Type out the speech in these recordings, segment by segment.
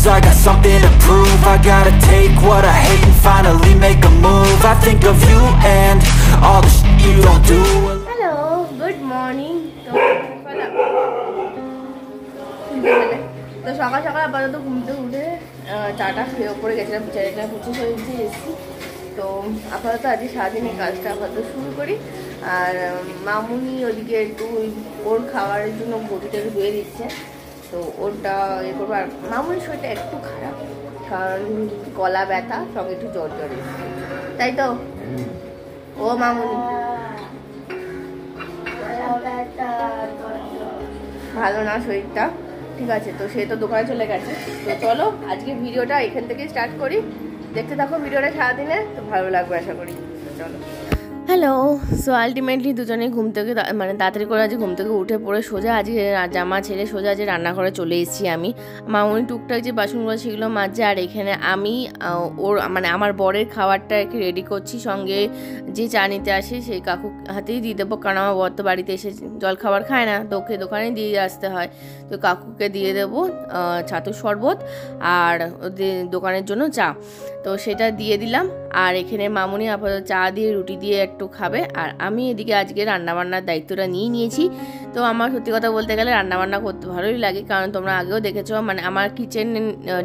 I got something to prove. I gotta take what I hate and finally make a move. I think of you and all the shit you don't do. Hello, good morning. তো সকাল সকাল আপাতত ঘুম থেকে উঠে চাটা খেয়ে ওপরে গেছিলাম, বিছানাটা গুছিয়ে হয়েছে এসেছি। তো আপাতত আজকে সারাদিনের কাজটা আপাতত শুরু করি। আর মামুনি ওদিকে একটু ওর খাবারের জন্য বটিটাকে ধুয়ে দিচ্ছে, তো ওরটা ইয়ে করবো। আর মামুনির শরীরটা একটু খারাপ, কারণ গলা ব্যথা সঙ্গে একটু জ্বর জ্বর এসেছে, তাই তো? ও মামুনি ভালো না শরীরটা, ঠিক আছে। তো সে তো দোকানে চলে গেছে। তো চলো আজকে ভিডিওটা এখান থেকে স্টার্ট করি, দেখতে থাকো ভিডিওটা সারাদিনে, তো ভালো লাগবে আশা করি। চলো। হ্যালো, সো আলটিমেটলি দুজনেই ঘুম থেকে মানে তাড়াতাড়ি করে আজকে ঘুম থেকে উঠে পড়ে সোজা আজকে জামা ছেড়ে সোজা আজকে রান্নাঘরে চলে এসেছি আমি। মামুনি টুকটাক যে বাসনগুলো সেগুলো মাজছে, আর এখানে আমি ওর মানে আমার বরের খাবারটা একটু রেডি করছি। সঙ্গে যে চা নিতে আসে সেই কাকু হাতেই দিয়ে দেবো, কারণ আমার বর তো বাড়িতে এসে জল খাবার খায় না, তো ওকে দোকানে দিয়ে আসতে হয়। তো কাকুকে দিয়ে দেবো ছাতুর শরবত আর ওদের দোকানের জন্য চা, তো সেটা দিয়ে দিলাম। আর এখানে মামুনি আপাতত চা দিয়ে রুটি দিয়ে একটু খাবে, আর আমি এদিকে আজকে রান্নাবান্নার দায়িত্বটা নিয়ে নিয়েছি। তো আমার সত্যি কথা বলতে গেলে রান্নাবান্না করতে ভালোই লাগে, কারণ তোমরা আগেও দেখেছো মানে আমার কিচেন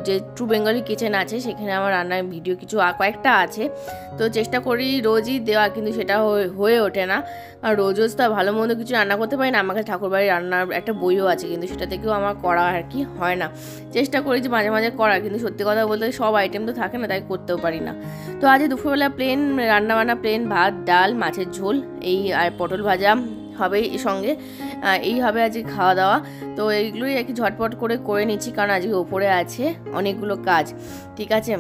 যে ট্রু বেঙ্গলি কিচেন আছে সেখানে আমার রান্নার ভিডিও কিছু কয়েকটা আছে। তো চেষ্টা করি রোজই দেওয়া, কিন্তু সেটা হয়ে ওঠে না, আর রোজ রোজ তো ভালো মন্দ কিছু রান্না করতে পারি না। আমাকে ঠাকুরবাড়ির রান্নার একটা বইও আছে, কিন্তু সেটা থেকেও আমার করা আর কি হয় না। চেষ্টা করি যে মাঝে মাঝে করার, কিন্তু সত্যি কথা বলতে সব আইটেম তো থাকে না, তাই করতেও পারি না। তো আজ দুপুরবেলা প্লেন রান্নাবান্না, প্লেন ভাত ডাল মাছের ঝোল এই আর পটল ভাজা হবে সঙ্গে, এই হবে আজকে খাওয়া দাওয়া। তো এইগুলোই আর কি ঝটপট করে নিচ্ছি, কারণ আজকে ওপরে আছে অনেকগুলো কাজ, ঠিক আছে।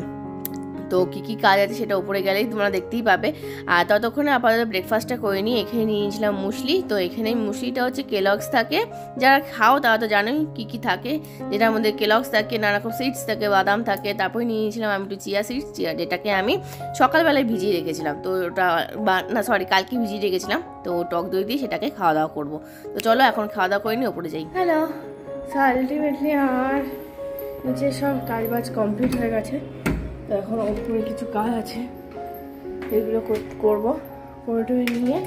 তো কী কী কাজ আছে সেটা উপরে গেলেই তোমরা দেখতেই পাবে। আর ততক্ষণে আপাতত ব্রেকফাস্টটা করে নিই। এখানে নিয়ে নিয়েছিলাম মুসলি, তো এখানে মুসলিটা হচ্ছে কেলগস থাকে, যারা খাও তারা তো জানোই কী কী থাকে, যেটার মধ্যে কেলগস থাকে, নানা রকম সিডস থাকে, বাদাম থাকে। তারপরে নিয়ে নিয়েছিলাম আমি একটু চিয়া সিডস, যেটাকে আমি সকালবেলায় ভিজিয়ে রেখেছিলাম। তো ওটা কালকে ভিজিয়ে রেখেছিলাম, তো টক দই দিয়ে সেটাকে খাওয়া দাওয়া করবো। তো চলো এখন খাওয়া দাওয়া করে নিই, ওপরে যাই। হ্যালো, সো আলটিমেটলি আমার নিচে সব কাজ বাজ কমপ্লিট হয়ে গেছে। তো এখন ওপরে কিছু কাজ আছে, এগুলো করবো, করে নিয়ে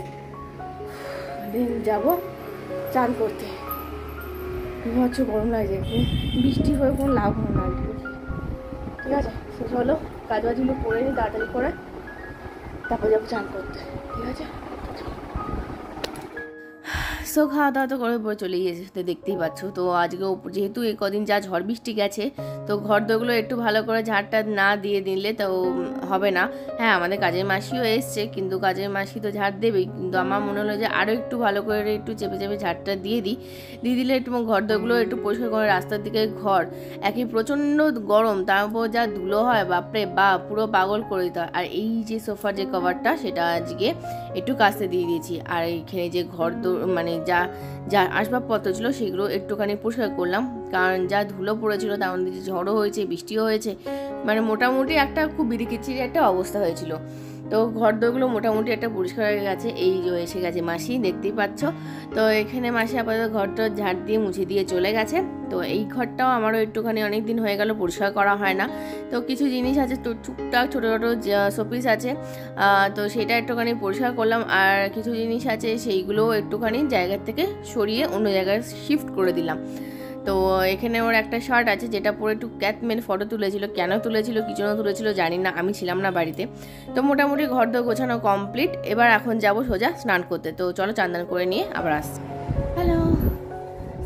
দিন যাবো চান করতে। হচ্ছে গরম লাগছে, বৃষ্টি হয়ে কোনো লাভ হয় না, ঠিক আছে। চলো কাজ বাজগুলো করে নিই তাড়াতাড়ি করে, তারপর যাবো চান করতে, ঠিক আছে। সো খাওয়া দাওয়া তো করে পরে চলে গিয়েছে, দেখতেই পাচ্ছ। তো আজকে যেহেতু এই কদিন যা ঝড় বৃষ্টি গেছে, তো ঘর দোরগুলো একটু ভালো করে ঝাড়টা না দিয়ে দিলে তো হবে না। হ্যাঁ, আমাদের কাজের মাসিও এসছে, কিন্তু কাজের মাসি তো ঝাড় দেবেই, কিন্তু আমার মনে হলো যে আরও একটু ভালো করে একটু চেপে চেপে ঝাড়টা দিয়ে দিলে একটু ঘর দোরগুলো একটু পরিষ্কার করে। রাস্তার দিকে ঘর একই প্রচণ্ড গরম, তার উপর যা ধুলো হয়, বাপরে বা পুরো পাগল করে দিতে হয়। আর এই যে সোফার যে কভারটা সেটা আজকে একটু কাচতে দিয়ে দিয়েছি, আর এইখানে যে ঘর দোর মানে যা আসবাবপত্র ছিল সেগুলো একটুখানি পরিষ্কার করলাম, কারণ যা ধুলো পড়েছিল, তার মধ্যে যে ঝড়ও হয়েছে বৃষ্টিও হয়েছে, মানে মোটামুটি একটা খুব বিড়িকিচির একটা অবস্থা হয়েছিল। তো ঘর দোরগুলো মোটামুটি একটা পরিষ্কার হয়ে গেছে। এই যে এসে গেছে মাসি, দেখতেই পাচ্ছ। তো এখানে মাসি আপাতত ঘরটা ঝাড় দিয়ে মুছে দিয়ে চলে গেছে। তো এই ঘরটাও আমারও একটুখানি অনেক দিন হয়ে গেল পরিষ্কার করা হয় না। তো কিছু জিনিস আছে, তো টুকটাক ছোটো ছোটো শোপিস আছে, তো সেটা একটুখানি পরিষ্কার করলাম। আর কিছু জিনিস আছে সেইগুলোও একটুখানি জায়গার থেকে সরিয়ে অন্য জায়গায় শিফট করে দিলাম। তো এখানে ওর একটা শার্ট আছে যেটা পরে একটু ক্যাথমেন ফটো তুলেছিল, কেন তুলেছিল কি জন্য তুলেছিল জানি না, আমি ছিলাম না বাড়িতে। তো মোটামুটি ঘর দোর গোছানো কমপ্লিট, এবার এখন যাব সোজা স্নান করতে। তো চলো চান করে নিয়ে আবার আসছি। হ্যালো,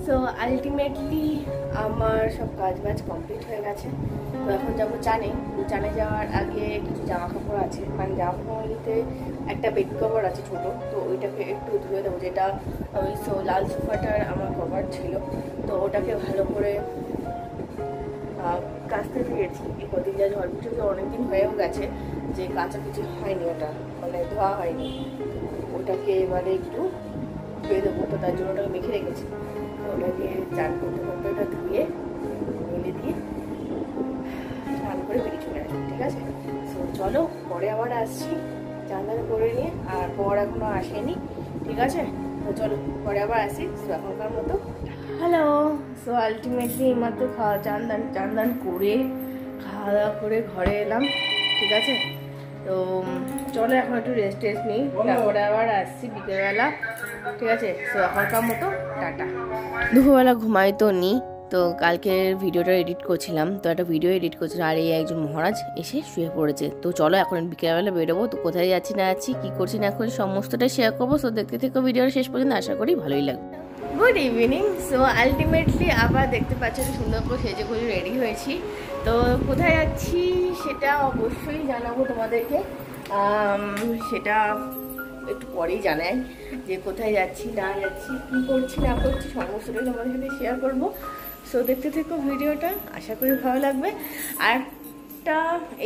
সো আলটিমেটলি আমার সব কাজ বাজ কমপ্লিট হয়ে গেছে। তো এখন যাবো চানে যাওয়ার আগে কিছু জামা কাপড় আছে, মানে জামা কাপড় নিতে একটা বেড কভার আছে ছোটো, তো ওইটাকে একটু ধুয়ে দেবো, যেটা ওই লাল সোফাটার আমার কভার ছিল। তো ওটাকে ভালো করে কাচতে দিয়েছি। এই কদিন যা ঝড় বৃষ্টি অনেকদিন হয়েও গেছে যে কাঁচা কিছু হয়নি, ওটা মানে ধোয়া হয়নি। ওটাকে এবারে একটু ধুয়ে দেবো, তো তার জন্য ওটাকে মেখে রেখেছি। ওটাকে চান করতে করতে ওটা ধুয়ে মেলে দিয়ে স্নান করে বেরিয়ে চলে আসবো, ঠিক আছে। সো চলো পরে আবার আসছি চান করে নিয়ে, আর পর এখনো আসেনি, ঠিক আছে। তো চলো পরে আবার আসি, এখনকার মতো। হ্যালো। সো আলটিমেটলি এইমাত্র চান দান করে খাওয়া দাওয়া করে ঘরে এলাম, ঠিক আছে। তো চলো এখন একটু রেস্ট নিই, তারপরে আবার আসছি বিকেলবেলা, ঠিক আছে। সো এখনকার মতো টাটা। দুপুরবেলা ঘুমাই তো নি, তো কালকের ভিডিওটা এডিট করছিলাম, তো একটা ভিডিও এডিট করছিলাম, আর এই একজন মহারাজ এসে শুয়ে পড়েছে। তো চলো এখন বিকেলবেলা বেরোবো, তো কোথায় যাচ্ছি না যাচ্ছি, কী করছি না করছি সমস্তটাই শেয়ার করবো। সো দেখতে থেকো ভিডিওটা শেষ পর্যন্ত, আশা করি ভালোই লাগবে। Good evening. সো আলটিমেটলি আবার দেখতে পাচ্ছি সুন্দর করে সেজে গুজে রেডি হয়েছি। তো কোথায় যাচ্ছি সেটা অবশ্যই জানাবো তোমাদেরকে, সেটা একটু পরেই জানাই যে কোথায় যাচ্ছি না যাচ্ছি, কী করছি না করছি সমস্তটাই তোমাদের সাথে শেয়ার করবো। সো দেখতে থেকো ভিডিওটা, আশা করি ভালো লাগবে। আর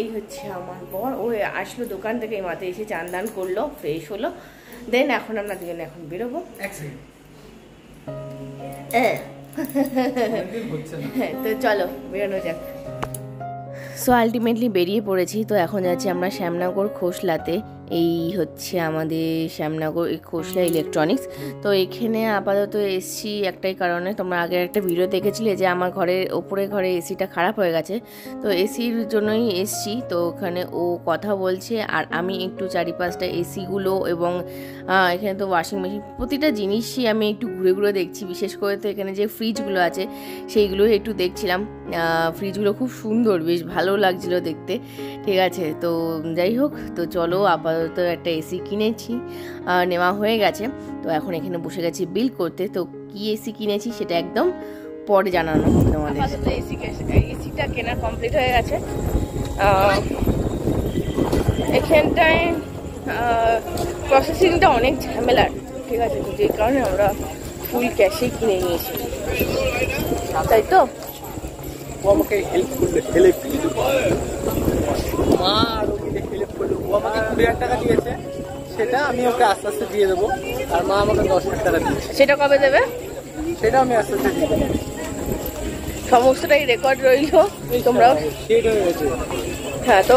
এই হচ্ছে আমার বর, ও আসলো দোকান থেকে, এই মাথায় এসে চান দান করলো, ফ্রেশ হলো, দেন এখন আমরা দুজনে এখন বেরোবো। তো চলো বেরোনো যাক। সো আলটিমেটলি বেরিয়ে পড়েছি। তো এখন যাচ্ছি আমরা শ্যামনগর খোসলাতে। এই হচ্ছে আমাদের শ্যামনগর খোসলা ইলেকট্রনিক্স। তো এখানে আপাতত এসছি একটাই কারণে, তোমরা আগে একটা ভিডিও দেখেছিলে যে আমার ওপরে ঘরে এসিটা খারাপ হয়ে গেছে, তো এসির জন্যই এসছি। তো ওখানে ও কথা বলছে, আর আমি একটু চারিপাশটা এসিগুলো এবং এখানে তো ওয়াশিং মেশিন প্রতিটা জিনিসই আমি একটু ঘুরে ঘুরে দেখছি। বিশেষ করে তো এখানে যে ফ্রিজগুলো আছে সেইগুলো একটু দেখছিলাম। ফ্রিজগুলো খুব সুন্দর, বেশ ভালো লাগছিলো দেখতে, ঠিক আছে। তো যাই হোক, তো চলো আপাতত একটা এসি কিনেছি, নেওয়া হয়ে গেছে। তো এখন এখানে বসে গেছি বিল করতে। তো কি এসি কিনেছি সেটা একদম পরে জানানো হবে তোমাদের। আপাতত এসিটা কেনা কমপ্লিট হয়ে গেছে। এখানটায় প্রসেসিংটা অনেক ঝামেলার, ঠিক আছে, তো যে কারণে আমরা ফুল ক্যাশেই কিনে নিয়েছি, তাই তো। ও আমাকে হেল্প করলো, মা আর ওকে হেল্প করলো। ও আমাকে 20,000 টাকা দিয়েছে, সেটা আমি ওকে আস্তে আস্তে দিয়ে দেবো। আর মা আমাকে 10,000 টাকা দিয়েছে, সেটা কবে দেবে? সেটা আমি আস্তে আস্তে দিয়ে দেবো। সমস্তটাই রেকর্ড রইল, তোমরাও ঠিক হয়ে গেছে। হ্যাঁ, তো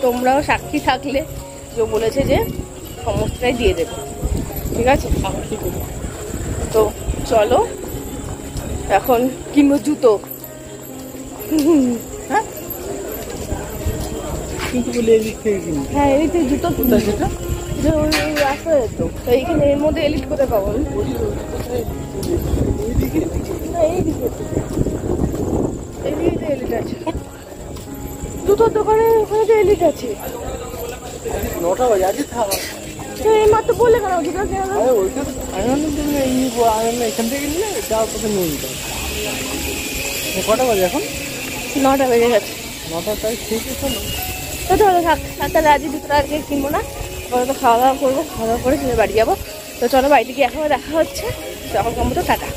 তোমরাও সাক্ষী থাকলে যে বলেছে যে সমস্তটাই দিয়ে দেবে, ঠিক আছে। তো চলো এখন কিনবো জুতো। হ্যাঁ কিন্তু বলে এদিক থেকে কিনবো। হ্যাঁ, এদিক থেকে জুতো কোথায় সেটা? রাস্তা যেত, তো এইখানে এর মধ্যে এলিট কোথায় পাবো? এইদিকে এলিট আছে, জুতোর দোকানে ওখানে তো এলিট আছে। 9টা বাজে, আজকে থাকা এই মাত্র বললে কেন জুতো কেনা? ওইটা আমি এখান থেকে নিলে যাওয়ার পথে নিয়ে নিতে হবে। কটা বাজে এখন? 9টা বেজে গেছে। 9টা, তাই ঠিক আছে না? তো চলো থাক, তাহলে আজকে জুতোটা আজকে কিনবো না, তো খাওয়া দাওয়া করবো, খাওয়া দাওয়া করে বাড়ি যাবো। তো চলো বাড়িতে গিয়ে এখন দেখা হচ্ছে, তখন কম তো টাটা।